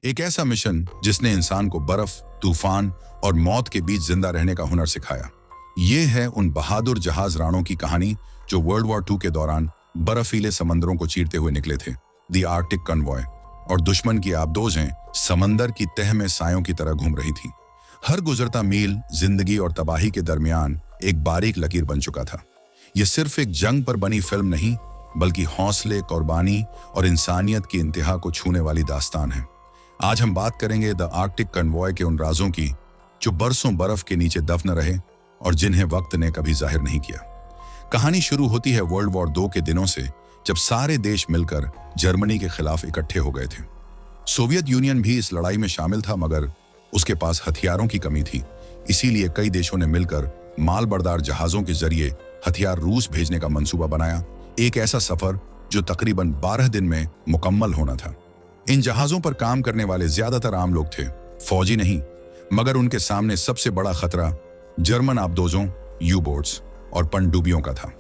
एक ऐसा मिशन जिसने इंसान को बर्फ, तूफान और मौत के बीच जिंदा रहने का हुनर सिखाया। ये है उन बहादुर जहाज राणों की कहानी जो वर्ल्ड वॉर 2 के दौरान बर्फीले समंदरों को चीरते हुए निकले थे। द आर्कटिक कन्वॉय और दुश्मन की आबदोजें समंदर की तह में सायों की तरह घूम रही थीं। हर गुजरता मील जिंदगी और तबाही के दरमियान एक बारीक लकीर बन चुका था। यह सिर्फ एक जंग पर बनी फिल्म नहीं, बल्कि हौसले, कुर्बानी और इंसानियत की इंतहा को छूने वाली दास्तान है। आज हम बात करेंगे द आर्कटिक कन्वॉय के उन राजों की जो बरसों बर्फ के नीचे दफन रहे और जिन्हें वक्त ने कभी जाहिर नहीं किया। कहानी शुरू होती है वर्ल्ड वॉर 2 के दिनों से, जब सारे देश मिलकर जर्मनी के खिलाफ इकट्ठे हो गए थे। सोवियत यूनियन भी इस लड़ाई में शामिल था, मगर उसके पास हथियारों की कमी थी। इसीलिए कई देशों ने मिलकर मालबरदार जहाजों के जरिए हथियार रूस भेजने का मंसूबा बनाया। एक ऐसा सफर जो तकरीबन 12 दिन में मुकम्मल होना था। इन जहाजों पर काम करने वाले ज्यादातर आम लोग थे, फौजी नहीं, मगर उनके सामने सबसे बड़ा खतरा जर्मन आबदोजों, यू बोट्स और पनडुब्बियों का था।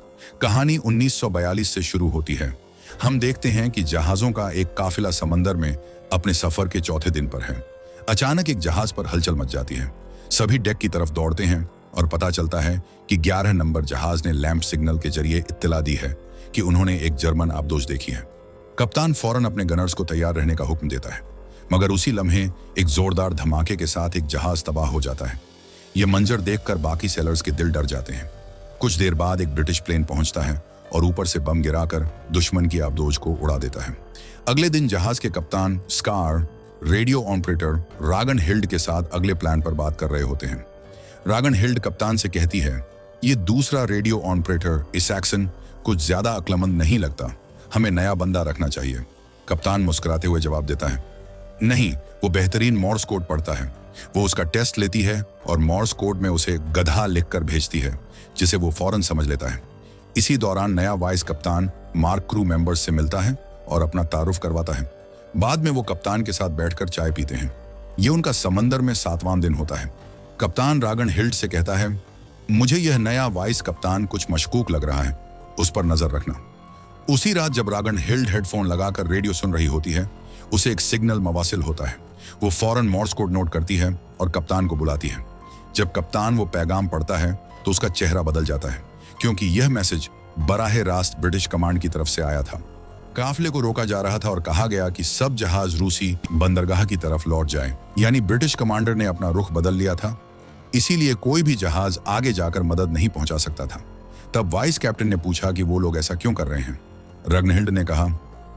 कहानी 1942 से शुरू होती है। हम देखते हैं कि जहाजों का एक काफिला समंदर में अपने सफर के चौथे दिन पर है। अचानक एक जहाज पर हलचल मच जाती है। सभी डेक की तरफ दौड़ते हैं और पता चलता है कि 11 नंबर जहाज ने लैंप सिग्नल के जरिए इत्तला दी है कि उन्होंने एक जर्मन आबदोज देखी है। कप्तान फौरन अपने गनर्स को तैयार रहने का हुक्म देता है, मगर उसी लम्हे एक जोरदार धमाके के साथ एक जहाज तबाह हो जाता है। यह मंजर देखकर बाकी सेलर्स के दिल डर जाते हैं। कुछ देर बाद एक ब्रिटिश प्लेन पहुंचता है और ऊपर से बम गिराकर दुश्मन की आबदोज को उड़ा देता है। अगले दिन जहाज के कप्तान स्कार रेडियो ऑपरेटर रागन हिल्ड के साथ अगले प्लान पर बात कर रहे होते हैं। रागन हिल्ड कप्तान से कहती है, ये दूसरा रेडियो ऑपरेटर इसैक्सन कुछ ज्यादा अक्लमंद नहीं लगता, हमें नया बंदा रखना चाहिए। कप्तान मुस्कुराते हुए जवाब देता है, नहीं, वो बेहतरीन मॉर्स कोड पढ़ता है। वो उसका टेस्ट लेती है और मॉर्स कोड में उसे गधा लिखकर भेजती है, जिसे वो फौरन समझ लेता है। इसी दौरान नया वाइस कप्तान मार्क क्रू मेंबर्स से मिलता है और अपना तारुफ करवाता है। बाद में वो कप्तान के साथ बैठकर चाय पीते हैं। ये उनका समंदर में 7वां दिन होता है। कप्तान रागन हिल्ड से कहता है, मुझे यह नया वाइस कप्तान कुछ मशकूक लग रहा है, उस पर नजर रखना। उसी रात जब रागन हिल्ड हेडफोन लगाकर रेडियो सुन रही होती है, उसे एक सिग्नल मवासिल होता है। वो फौरन मॉर्स कोड नोट करती है और कप्तान को बुलाती है। जब कप्तान वो पैगाम पढ़ता है तो उसका चेहरा बदल जाता है, क्योंकि यह मैसेज बराह रास्त ब्रिटिश कमांड की तरफ से आया था। काफिले को रोका जा रहा था और कहा गया कि सब जहाज रूसी बंदरगाह की तरफ लौट जाए। यानी ब्रिटिश कमांडर ने अपना रुख बदल लिया था, इसीलिए कोई भी जहाज आगे जाकर मदद नहीं पहुंचा सकता था। तब वाइस कैप्टन ने पूछा कि वो लोग ऐसा क्यों कर रहे हैं। रग्नहिल्ड ने कहा,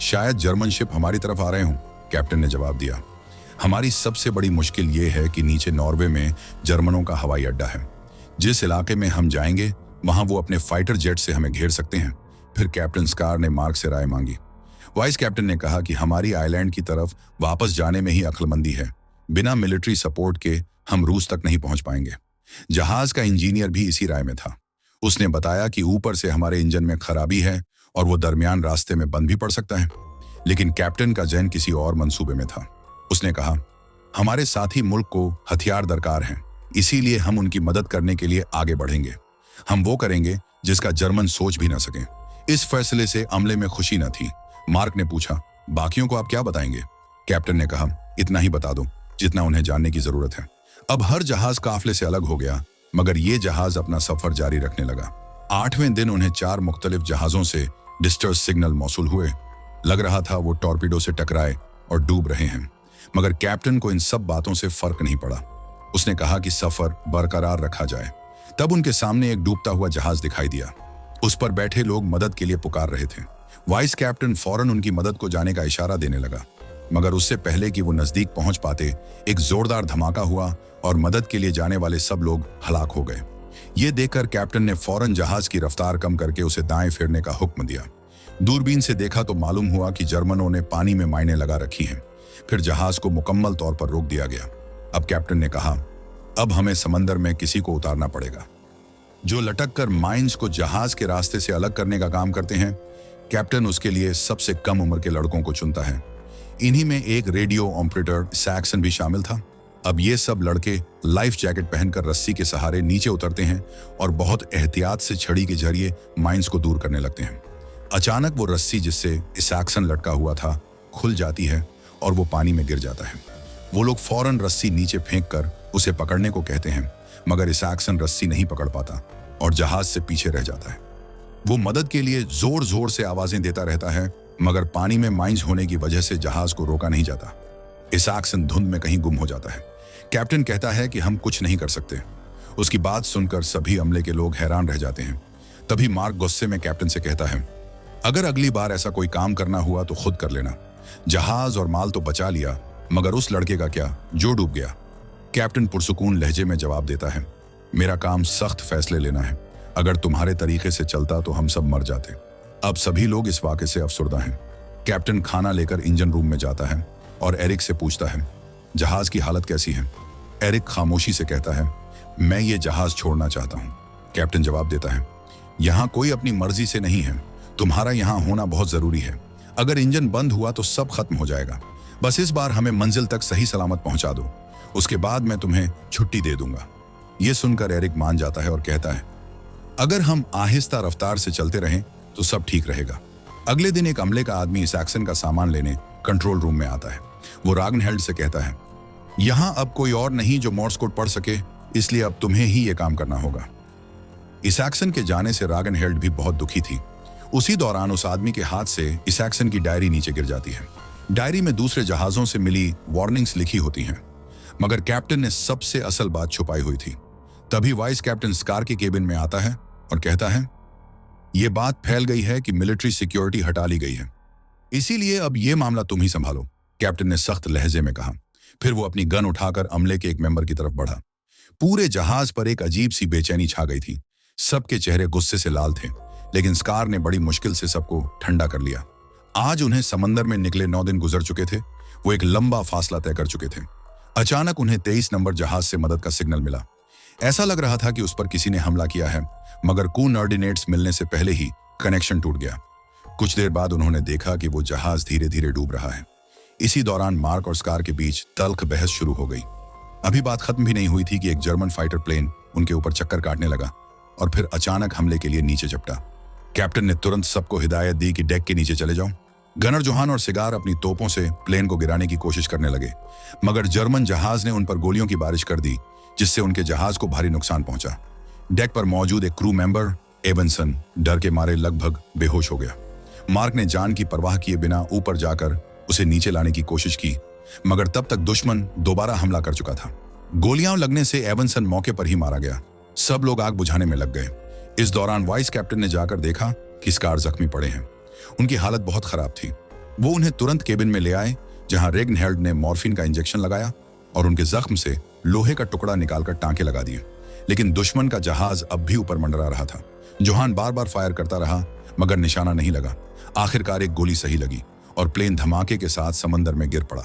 शायद जर्मन शिप हमारी तरफ आ रहे हों। कैप्टन ने जवाब दिया, हमारी सबसे बड़ी मुश्किल ये है कि नीचे नॉर्वे में जर्मनों का हवाई अड्डा है। जिस इलाके में हम जाएंगे वहां वो अपने फाइटर जेट से हमें घेर सकते हैं। फिर कैप्टन स्कार ने मार्क से राय मांगी। वाइस कैप्टन ने कहा कि हमारी आइलैंड की तरफ वापस जाने में ही अक्लमंदी है। बिना मिलिट्री सपोर्ट के हम रूस तक नहीं पहुंच पाएंगे। जहाज का इंजीनियर भी इसी राय में था। उसने बताया कि ऊपर से हमारे इंजन में खराबी है और वो दरमियान रास्ते में बंद भी पड़ सकता है। लेकिन कैप्टन का जहन किसी और मंसूबे में था। उसने कहा, हमारे साथी मुल्क को हथियार दरकार हैं, इसीलिए हम उनकी मदद करने के लिए आगे बढ़ेंगे। हम वो करेंगे जिसका जर्मन सोच भी न सके। इस फैसले से अमले में खुशी न थी। मार्क ने पूछा, बाकियों को आप क्या बताएंगे? कैप्टन ने कहा, इतना ही बता दो जितना उन्हें जानने की जरूरत है। अब हर जहाज काफिले से अलग हो गया, मगर ये जहाज अपना सफर जारी रखने लगा। 8वें दिन उन्हें 4 मुख्तलिफ जहाजों से डिस्ट्रेस सिग्नल मौसूल हुए। लग रहा था वो टॉर्पीडो से टकराए और डूब रहे हैं, मगर कैप्टन को इन सब बातों से फर्क नहीं पड़ा। उसने कहा कि सफर बरकरार रखा जाए। तब उनके सामने एक डूबता हुआ जहाज दिखाई दिया। उस पर बैठे लोग मदद के लिए पुकार रहे थे। वाइस कैप्टन फौरन उनकी मदद को जाने का इशारा देने लगा, मगर उससे पहले कि वो नजदीक पहुंच पाते, एक जोरदार धमाका हुआ और मदद के लिए जाने वाले सब लोग हलाक हो गए। ये देखकर कैप्टन ने फौरन जहाज की रफ्तार कम करके उसे दाएं फेरने का हुक्म दिया। दूरबीन से देखा तो मालूम हुआ कि जर्मनों ने पानी में माइनें लगा रखी हैं। फिर जहाज को मुकम्मल तौर पर रोक दिया गया। अब कैप्टन ने कहा, अब हमें समंदर में किसी को उतारना पड़ेगा जो लटक कर माइंस को जहाज के रास्ते से अलग करने का काम करते हैं। कैप्टन उसके लिए सबसे कम उम्र के लड़कों को चुनता है। इन्हीं में एक रेडियो ऑपरेटर सैक्सन भी शामिल था। अब ये सब लड़के लाइफ जैकेट पहनकर रस्सी के सहारे नीचे उतरते हैं और बहुत एहतियात से छड़ी के जरिए माइंस को दूर करने लगते हैं। अचानक वो रस्सी जिससे सैक्सन लटका हुआ था खुल जाती है और वो पानी में गिर जाता है। वो लोग फौरन रस्सी नीचे फेंक कर उसे पकड़ने को कहते हैं, मगर इसैक्सन रस्सी नहीं पकड़ पाता और जहाज से पीछे रह जाता है। वो मदद के लिए जोर जोर से आवाजें देता रहता है, मगर पानी में माइंस होने की वजह से जहाज को रोका नहीं जाता। इसैक्सन धुंध में कहीं गुम हो जाता है। कैप्टन कहता है कि हम कुछ नहीं कर सकते। उसकी बात सुनकर सभी अमले के लोग हैरान रह जाते हैं। तभी मार्क गुस्से में कैप्टन से कहता है, अगर अगली बार ऐसा कोई काम करना हुआ तो खुद कर लेना। जहाज और माल तो बचा लिया, मगर उस लड़के का क्या जो डूब गया। कैप्टन पुरसुकून लहजे में जवाब देता है, मेरा काम सख्त फैसले लेना है। अगर तुम्हारे तरीके से चलता तो हम सब मर जाते। अब सभी लोग इस वाक़े से अफसुर्दा हैं। कैप्टन खाना लेकर इंजन रूम में जाता है और एरिक से पूछता है, जहाज की हालत कैसी है। एरिक खामोशी से कहता है, मैं ये जहाज छोड़ना चाहता हूँ। कैप्टन जवाब देता है, यहाँ कोई अपनी मर्जी से नहीं है, तुम्हारा यहाँ होना बहुत जरूरी है। अगर इंजन बंद हुआ तो सब खत्म हो जाएगा। बस इस बार हमें मंजिल तक सही सलामत पहुंचा दो, उसके बाद मैं तुम्हें छुट्टी दे दूंगा। यह सुनकर एरिक मान जाता है और कहता है, अगर हम आहिस्ता रफ्तार से चलते रहें तो सब ठीक रहेगा। अगले दिन एक अमले का आदमी इसैक्सन का सामान लेने कंट्रोल रूम में आता है। वो रागनहेल्ड से कहता है, यहां अब कोई और नहीं जो मोर्स कोड पढ़ सके, इसलिए अब तुम्हें ही यह काम करना होगा। इसैक्सन के जाने से रागनहेल्ड भी बहुत दुखी थी। उसी दौरान उस आदमी के हाथ से इसैक्सन की डायरी नीचे गिर जाती है। डायरी में दूसरे जहाजों से मिली वार्निंग्स लिखी होती हैं, मगर कैप्टन ने सबसे असल बात छुपाई हुई थी। तभी वाइस कैप्टन स्कार के केबिन में आता है और कहता है, यह बात फैल गई है कि मिलिट्री सिक्योरिटी हटा ली गई है, इसीलिए अब यह मामला तुम ही संभालो। कैप्टन ने सख्त लहजे में कहा। फिर वो अपनी गन उठाकर अमले के एक मेंबर की तरफ बढ़ा। पूरे जहाज पर एक अजीब सी बेचैनी छा गई थी। सबके चेहरे गुस्से से लाल थे, लेकिन स्कार ने बड़ी मुश्किल से सबको ठंडा कर लिया। आज उन्हें समंदर में निकले 9 दिन गुजर चुके थे। वो एक लंबा फासला तय कर चुके थे। अचानक उन्हें 23 नंबर जहाज से मदद का सिग्नल मिला। ऐसा लग रहा था कि उस पर किसी ने हमला किया है, मगर कोऑर्डिनेट्स मिलने से पहले ही कनेक्शन टूट गया। कुछ देर बाद उन्होंने देखा कि वो जहाज धीरे धीरे डूब रहा है। इसी दौरान मार्क और स्कार के बीच तल्ख बहस शुरू हो गई। अभी बात खत्म भी नहीं हुई थी कि एक जर्मन फाइटर प्लेन उनके ऊपर चक्कर काटने लगा और फिर अचानक हमले के लिए नीचे झपटा। कैप्टन ने तुरंत सबको हिदायत दी कि डेक के नीचे चले जाओ। गनर जोहान और सिगार अपनी तोपों से प्लेन को गिराने की कोशिश करने लगे, मगर जर्मन जहाज ने उन पर गोलियों की बारिश कर दी, जिससे उनके जहाज को भारी नुकसान पहुंचा। डेक पर मौजूद एक क्रू मेंबर एवंसन डर के मारे लगभग बेहोश हो गया। मार्क ने जान की परवाह किए बिना ऊपर जाकर उसे नीचे लाने की कोशिश की, मगर तब तक दुश्मन दोबारा हमला कर चुका था। गोलियां लगने से एवंसन मौके पर ही मारा गया। सब लोग आग बुझाने में लग गए। इस दौरान वाइस कैप्टन ने जाकर देखा कि स्कार जख्मी पड़े हैं। उनकी हालत बहुत खराब थी। वो उन्हें तुरंत केबिन में ले आए, जहां रागनहेल्ड ने मॉर्फिन का इंजेक्शन लगाया और उनके जख्म से लोहे का टुकड़ा निकालकर टांके लगा दिए। लेकिन दुश्मन का जहाज अब भी ऊपर मंडरा रहा था। जोहान बार बार फायर करता रहा, मगर निशाना नहीं लगा। आखिरकार एक गोली सही लगी और प्लेन धमाके के साथ समंदर में गिर पड़ा।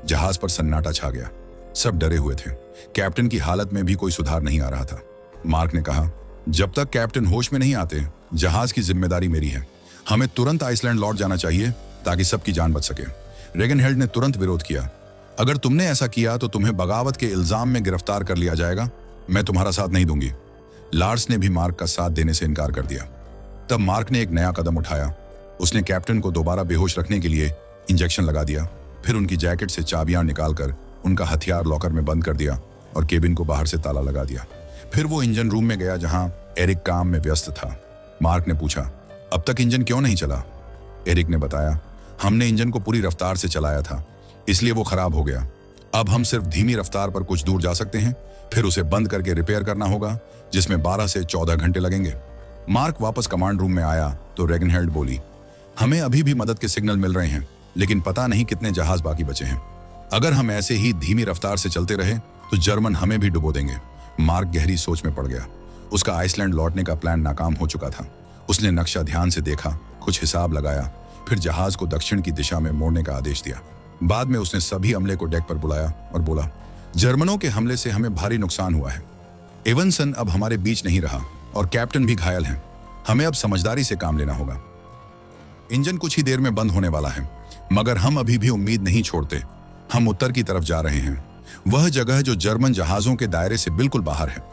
जहाज पर सन्नाटा छा गया। सब डरे हुए थे। कैप्टन की हालत में भी कोई सुधार नहीं आ रहा था। मार्क ने कहा, जब तक कैप्टन होश में नहीं आते, जहाज की जिम्मेदारी मेरी है। हमें तुरंत आइसलैंड लौट जाना चाहिए ताकि सबकी जान बच सके। रागनहेल्ड ने तुरंत विरोध किया, अगर तुमने ऐसा किया तो तुम्हें बगावत के इल्जाम में गिरफ्तार कर लिया जाएगा। मैं तुम्हारा साथ नहीं दूंगी। लार्स ने भी मार्क का साथ देने से इनकार कर दिया। तब मार्क ने एक नया कदम उठाया। उसने कैप्टन को दोबारा बेहोश रखने के लिए इंजेक्शन लगा दिया। फिर उनकी जैकेट से चाबियां निकालकर उनका हथियार लॉकर में बंद कर दिया और केबिन को बाहर से ताला लगा दिया। फिर वो इंजन रूम में गया, जहां एरिक काम में व्यस्त था। मार्क ने पूछा, अब तक इंजन क्यों नहीं चला? एरिक ने बताया, हमने इंजन को पूरी रफ्तार से चलाया था, इसलिए वो खराब हो गया। अब हम सिर्फ धीमी रफ्तार पर कुछ दूर जा सकते हैं, फिर उसे बंद करके रिपेयर करना होगा, जिसमें 12 से 14 घंटे लगेंगे। मार्क वापस कमांड रूम में आया तो रागनहेल्ड बोली, हमें अभी भी मदद के सिग्नल मिल रहे हैं, लेकिन पता नहीं कितने जहाज बाकी बचे हैं। अगर हम ऐसे ही धीमी रफ्तार से चलते रहे तो जर्मन हमें भी डुबो देंगे। मार्क गहरी सोच में पड़ गया। उसका आइसलैंड लौटने का प्लान नाकाम हो चुका था। उसने नक्शा ध्यान से देखा, कुछ हिसाब लगाया, फिर जहाज को दक्षिण की दिशा में मोड़ने का आदेश दिया। बाद में उसने सभी अमले को डेक पर बुलाया और बोला, जर्मनों के हमले से हमें भारी नुकसान हुआ है। एवंसन अब हमारे बीच नहीं रहा और कैप्टन भी घायल हैं। हमें अब समझदारी से काम लेना होगा। इंजन कुछ ही देर में बंद होने वाला है, मगर हम अभी भी उम्मीद नहीं छोड़ते। हम उत्तर की तरफ जा रहे हैं, वह जगह जो जर्मन जहाजों के दायरे से बिल्कुल बाहर है।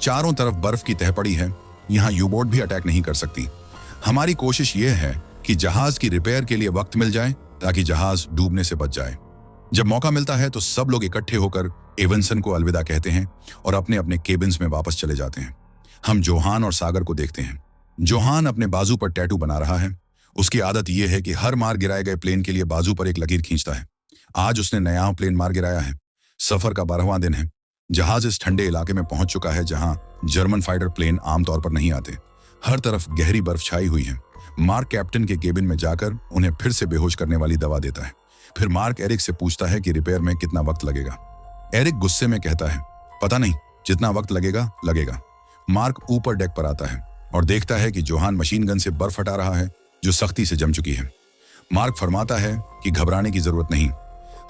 चारों तरफ बर्फ की तह पड़ी है, यहाँ यू-बोट भी अटैक नहीं कर सकती। हमारी कोशिश यह है कि जहाज की रिपेयर के लिए वक्त मिल जाए ताकि जहाज डूबने से बच जाए। जब मौका मिलता है तो सब लोग इकट्ठे होकर एवंसन को अलविदा कहते हैं और अपने अपने केबिन्स में वापस चले जाते हैं। हम जोहान और सागर को देखते हैं। जोहान अपने बाजू पर टैटू बना रहा है। उसकी आदत यह है कि हर मार गिराए गए प्लेन के लिए बाजू पर एक लकीर खींचता है। आज उसने नया प्लेन मार गिराया है। सफर का 12वां दिन है। जहाज इस ठंडे इलाके में पहुंच चुका है जहां जर्मन फाइटर प्लेन आमतौर पर नहीं आते। हर तरफ गहरी बर्फ छाई हुई है। मार्क कैप्टन के केबिन में जाकर उन्हें फिर से बेहोश करने वाली दवा देता है। फिर मार्क एरिक से पूछता है कि रिपेयर में कितना वक्त लगेगा। एरिक गुस्से में कहता है, पता नहीं, जितना वक्त लगेगा लगेगा। मार्क ऊपर डेक पर आता है और देखता है कि जोहान मशीन गन से बर्फ हटा रहा है जो सख्ती से जम चुकी है। मार्क फरमाता है कि घबराने की जरूरत नहीं,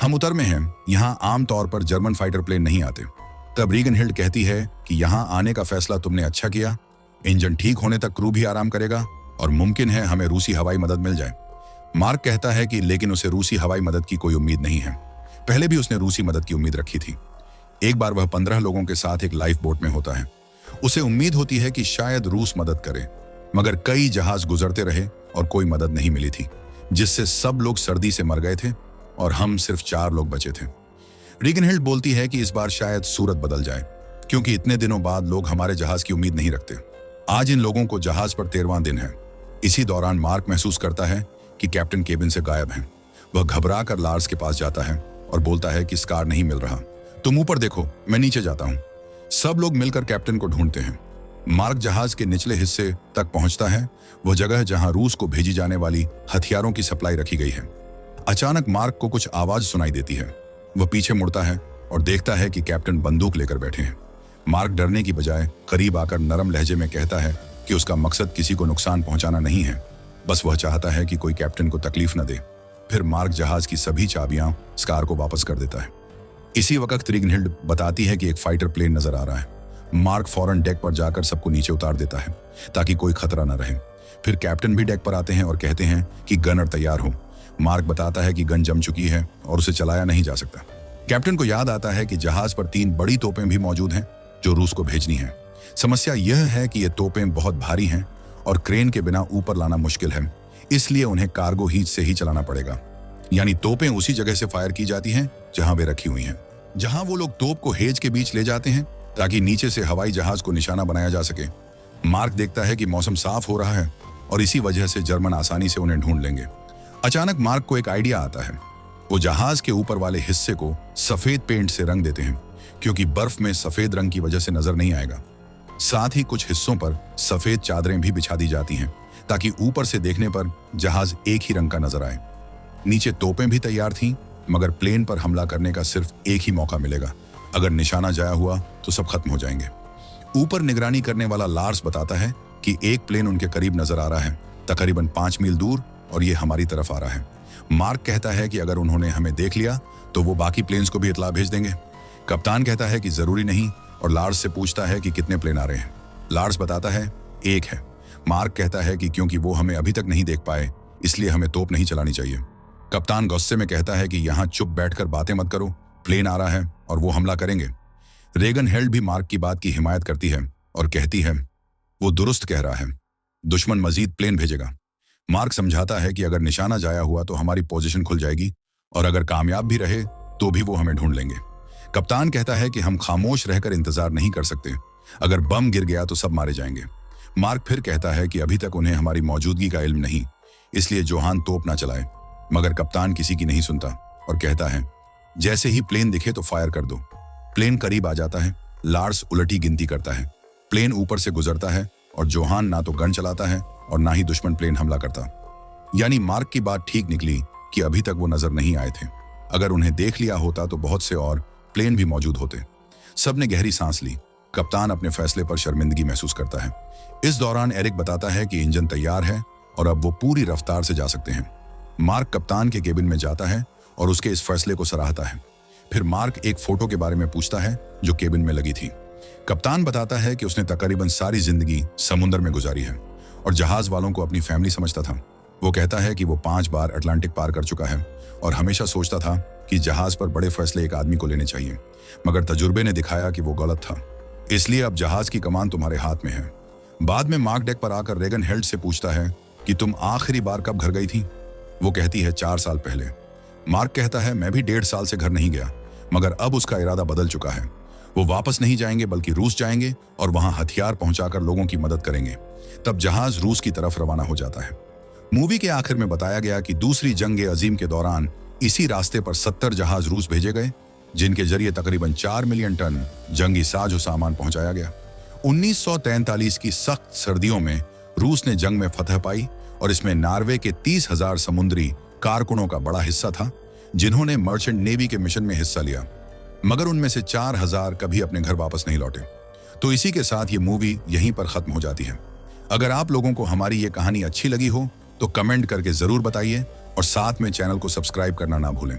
हम उतर में हैं, यहाँ आमतौर पर जर्मन फाइटर प्लेन नहीं आते। तब रीगन हिल्ड कहती है कि यहाँ आने का फैसला तुमने अच्छा किया। इंजन ठीक होने तक क्रू भी आराम करेगा और मुमकिन है हमें रूसी हवाई मदद मिल जाए। मार्क कहता है कि लेकिन उसे रूसी हवाई मदद की कोई उम्मीद नहीं है। पहले भी उसने रूसी मदद की उम्मीद रखी थी। एक बार वह 15 लोगों के साथ एक लाइफ बोट में होता है। उसे उम्मीद होती है कि शायद रूस मदद करे, मगर कई जहाज गुजरते रहे और कोई मदद नहीं मिली थी, जिससे सब लोग सर्दी से मर गए थे और हम सिर्फ 4 लोग बचे थे। रीगनहिल्ड बोलती है कि इस बार शायद सूरत बदल जाए, क्योंकि इतने दिनों बाद लोग हमारे जहाज की उम्मीद नहीं रखते। आज इन लोगों को जहाज पर 13वां दिन है। इसी दौरान मार्क महसूस करता है कि कैप्टन केबिन से गायब हैं। वह घबरा कर लार्स के पास जाता है और बोलता है कि स्कार नहीं मिल रहा। तुम ऊपर देखो, मैं नीचे जाता हूं। सब लोग मिलकर कैप्टन को ढूंढते हैं। मार्क जहाज के निचले हिस्से तक पहुंचता है, वह जगह जहां रूस को भेजी जाने वाली हथियारों की सप्लाई रखी गई है। अचानक मार्क को कुछ आवाज सुनाई देती है। वह पीछे मुड़ता है और देखता है कि कैप्टन बंदूक लेकर बैठे हैं। मार्क डरने की बजाय करीब आकर नरम लहजे में कहता है कि उसका मकसद किसी को नुकसान पहुंचाना नहीं है, बस वह चाहता है कि कोई कैप्टन को तकलीफ न दे। फिर मार्क जहाज की सभी चाबियां स्कार को वापस कर देता है। इसी वक्त रीगनहिल्ड बताती है कि एक फाइटर प्लेन नजर आ रहा है। मार्क फौरन डेक पर जाकर सबको नीचे उतार देता है ताकि कोई खतरा न रहे। फिर कैप्टन भी डेक पर आते हैं और कहते हैं कि गनर तैयार हो। मार्क बताता है कि गन जम चुकी है और उसे चलाया नहीं जा सकता। कैप्टन को याद आता है कि जहाज पर 3 बड़ी तोपें भी मौजूद हैं जो रूस को भेजनी है। समस्या यह है कि ये तोपें बहुत भारी हैं और क्रेन के बिना ऊपर लाना मुश्किल है, इसलिए उन्हें कार्गो हीच से ही चलाना पड़ेगा। यानी तोपें उसी जगह से फायर की जाती हैं जहां वे रखी हुई हैं। जहां वो लोग तोप को हेज के बीच ले जाते हैं ताकि नीचे से हवाई जहाज को निशाना बनाया जा सके। मार्क देखता है कि मौसम साफ हो रहा है और इसी वजह से जर्मन आसानी से उन्हें ढूंढ लेंगे। अचानक मार्क को एक आइडिया आता है। वो जहाज के ऊपर वाले हिस्से को सफेद पेंट से रंग देते हैं, क्योंकि बर्फ में सफेद रंग की वजह से नजर नहीं आएगा। साथ ही कुछ हिस्सों पर सफेद चादरें भी बिछा दी जाती हैं ताकि ऊपर से देखने पर जहाज एक ही रंग का नजर आए। नीचे तोपें भी तैयार थीं, मगर प्लेन पर हमला करने का सिर्फ एक ही मौका मिलेगा। अगर निशाना जाया हुआ तो सब खत्म हो जाएंगे। ऊपर निगरानी करने वाला लार्स बताता है कि एक प्लेन उनके करीब नजर आ रहा है, तकरीबन 5 मील दूर, और ये हमारी तरफ आ रहा है। मार्क कहता है कि अगर उन्होंने हमें देख लिया तो वो बाकी प्लेन्स को भी इतला भेज देंगे। कप्तान कहता है कि जरूरी नहीं और लार्स से पूछता है कि कितने प्लेन आ रहे हैं। लार्स बताता है 1 है। मार्क कहता है कि क्योंकि वो हमें अभी तक नहीं देख पाए इसलिए हमें तोप नहीं चलानी चाहिए। कप्तान गुस्से में कहता है कि यहाँ चुप बैठकर बातें मत करो, प्लेन आ रहा है और वो हमला करेंगे। रीगनहिल्ड भी मार्क की बात की हिमायत करती है और कहती है वो दुरुस्त कह रहा है, दुश्मन मजीद प्लेन भेजेगा। मार्क समझाता है कि अगर निशाना जाया हुआ तो हमारी पोजीशन खुल जाएगी और अगर कामयाब भी रहे तो भी वो हमें ढूंढ लेंगे। कप्तान कहता है कि हम खामोश रहकर इंतजार नहीं कर सकते, अगर बम गिर गया तो सब मारे जाएंगे। मार्क फिर कहता है कि अभी तक उन्हें हमारी मौजूदगी का इल्म नहीं, इसलिए जोहान तोप ना चलाए, मगर कप्तान किसी की नहीं सुनता और कहता है जैसे ही प्लेन दिखे तो फायर कर दो। प्लेन करीब आ जाता है। लार्स उलटी गिनती करता है। प्लेन ऊपर से गुजरता है और जोहान ना तो गन चलाता है और ना ही दुश्मन प्लेन हमला करता। यानी मार्क की बात ठीक निकली कि अभी तक वो नजर नहीं आए थे। अगर उन्हें देख लिया होता तो बहुत से और प्लेन भी मौजूद होते। सबने गहरी सांस ली। कप्तान अपने फैसले पर शर्मिंदगी महसूस करता है। इस दौरान एरिक बताता है कि इंजन तैयार है और अब वो पूरी रफ्तार से जा सकते हैं। मार्क कप्तान के केबिन में जाता है और उसके इस फैसले को सराहता है। फिर मार्क एक फोटो के बारे में पूछता है जो केबिन में लगी थी। कप्तान बताता है कि उसने तकरीबन सारी जिंदगी समुद्र में गुजारी है और जहाज वालों को अपनी फैमिली समझता था। वो कहता है कि वो 5 बार अटलांटिक पार कर चुका है और हमेशा सोचता था कि जहाज पर बड़े फैसले एक आदमी को लेने चाहिए, मगर तजुर्बे ने दिखाया कि वो गलत था। इसलिए अब जहाज की कमान तुम्हारे हाथ में है। बाद में मार्क डेक पर आकर रीगनहिल्ड से पूछता है कि तुम आखिरी बार कब घर गई थी। वो कहती है 4 साल पहले। मार्क कहता है, मैं भी 1.5 साल से घर नहीं गया, मगर अब उसका इरादा बदल चुका है। वो वापस नहीं जाएंगे बल्कि रूस जाएंगे और वहां हथियार पहुंचाकर लोगों की मदद करेंगे। तब जहाज रूस की तरफ रवाना हो जाता है। मूवी के आखिर में बताया गया कि दूसरी जंग अजीम के दौरान इसी रास्ते पर 70 जहाज रूस भेजे गए, जिनके जरिए तकरीबन 4 मिलियन टन जंगी साजो सामान पहुंचाया गया। 1943 की सख्त सर्दियों में रूस ने जंग में फतह पाई और इसमें नॉर्वे के 30,000 समुद्री कारकुनों का बड़ा हिस्सा था, जिन्होंने मर्चेंट नेवी के मिशन में हिस्सा लिया, मगर उनमें से 4,000 कभी अपने घर वापस नहीं लौटे। तो इसी के साथ ये मूवी यहीं पर खत्म हो जाती है। अगर आप लोगों को हमारी ये कहानी अच्छी लगी हो तो कमेंट करके जरूर बताइए और साथ में चैनल को सब्सक्राइब करना ना भूलें।